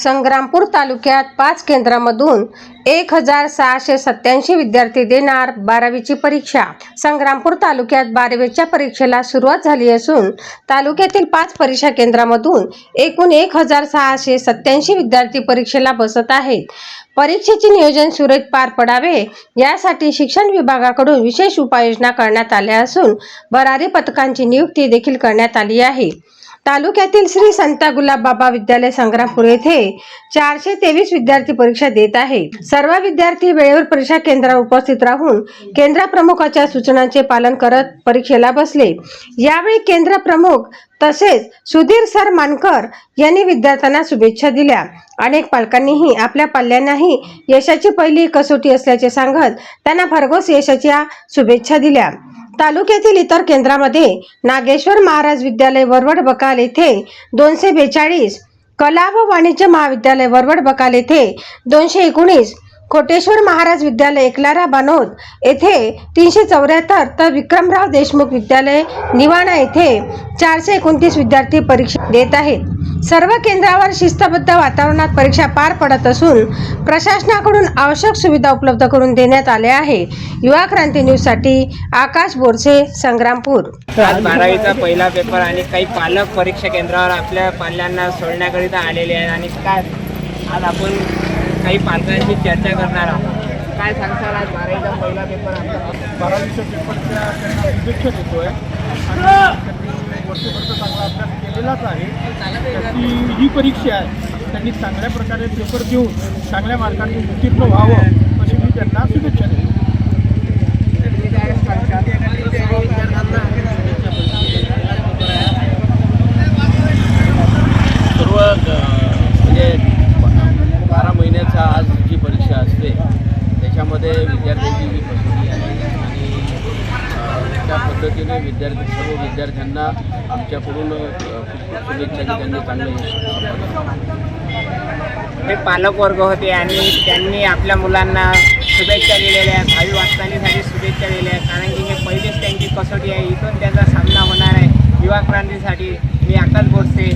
संग्रामपूर तालुक्यात 5 केंद्रामधून 1687 विद्यार्थी देणार 12वीची परीक्षा। संग्रामपूर तालुक्यात 12वीच्या परीक्षेला सुरुवात झाली असून तालुक्यातील 5 परीक्षा केंद्रामधून एकूण 1687 विद्यार्थी परीक्षेला बसत आहेत। परीक्षेचे नियोजन सुरळीत पार पडावे यासाठी शिक्षण विभागाकडून विशेष उपाययोजना करण्यात आल्या असून भरारी पथकांची नियुक्ती देखील करण्यात आली आहे। तालुक्यातील श्री संत गुलाबबाबा विद्यालय संग्रामपूर येथे 423 विद्यार्थी परीक्षा देत आहेत। सर्व विद्यार्थी वेळेवर परीक्षा केंद्रावर उपस्थित राहून केंद्र प्रमुखाच्या सूचनांचे पालन करत परीक्षेला बसले। यावेळी केंद्र प्रमुख तसेच सुधीर सर मानकर यांनी विद्यार्थ्यांना शुभेच्छा दिल्या। अनेक पालकांनीही आपल्या पाल्यांनाही यशाची पहिली कसोटी असल्याचे सांगत त्यांना भरघोस यशाच्या शुभेच्छा दिल्या। तालुक्यातील इतर केंद्रामध्ये नागेश्वर महाराज विद्यालय वरवड बकाल येथे 242, कला व वाणिज्य महाविद्यालय वरवड बकाल येथे 219, कोटेश्वर महाराज विद्यालय एकलारा बानोद येथे 374 तर विक्रमराव देशमुख विद्यालय निवाणा येथे 429 विद्यार्थी परीक्षा देत आहेत। सर्व केंद्रावर शिस्तबद्ध वातावरणात परीक्षा पार पडत असून प्रशासनाकडून आवश्यक सुविधा उपलब्ध करून देण्यात आल्या आहे। युवा क्रांती न्यूज साठी आकाश बोरसे, संग्रामपूर। आज 12वीचा पहिला पेपर आणि काही पालक परीक्षा केंद्रावर आपल्या पाल्यांना सोडण्याकरिता आलेले आहेत आणि काय आज आपण काही पालकांशी चर्चा करणार आहोत। काय सांगताल, आज 12वीचा पहिला पेपर आपला 12वीच्या पेपरच्या त्यांना शुभेच्छा देतोय आणि वर्षभरचा चांगला अभ्यास केलेलाच आहे। त्याची ही परीक्षा आहे, त्यांनी चांगल्या प्रकारे पेपर देऊन चांगल्या मार्कांनी उत्तीर्ण व्हावं अशी मी त्यांना शुभेच्छा देतो। सर्व म्हणजे 12 महिन्याचा आज जी परीक्षा असते त्याच्यामध्ये विद्यार्थ्यांची जी कसोटी आहे आणि त्या पद्धतीने सर्व विद्यार्थ्यांना आमच्याकडून शुभेच्छा की त्यांनी चांगलं यश। हे पालक वर्ग होते आणि त्यांनी आपल्या मुलांना शुभेच्छा दिलेल्या आहेत, भावी वाटचालीसाठी शुभेच्छा दिल्या आहेत, कारण की हे पहिलीच त्यांची कसोटी आहे। इथून त्यांचा सामना होणार आहे। युवा क्रांतीसाठी मी आकाश बोरसे,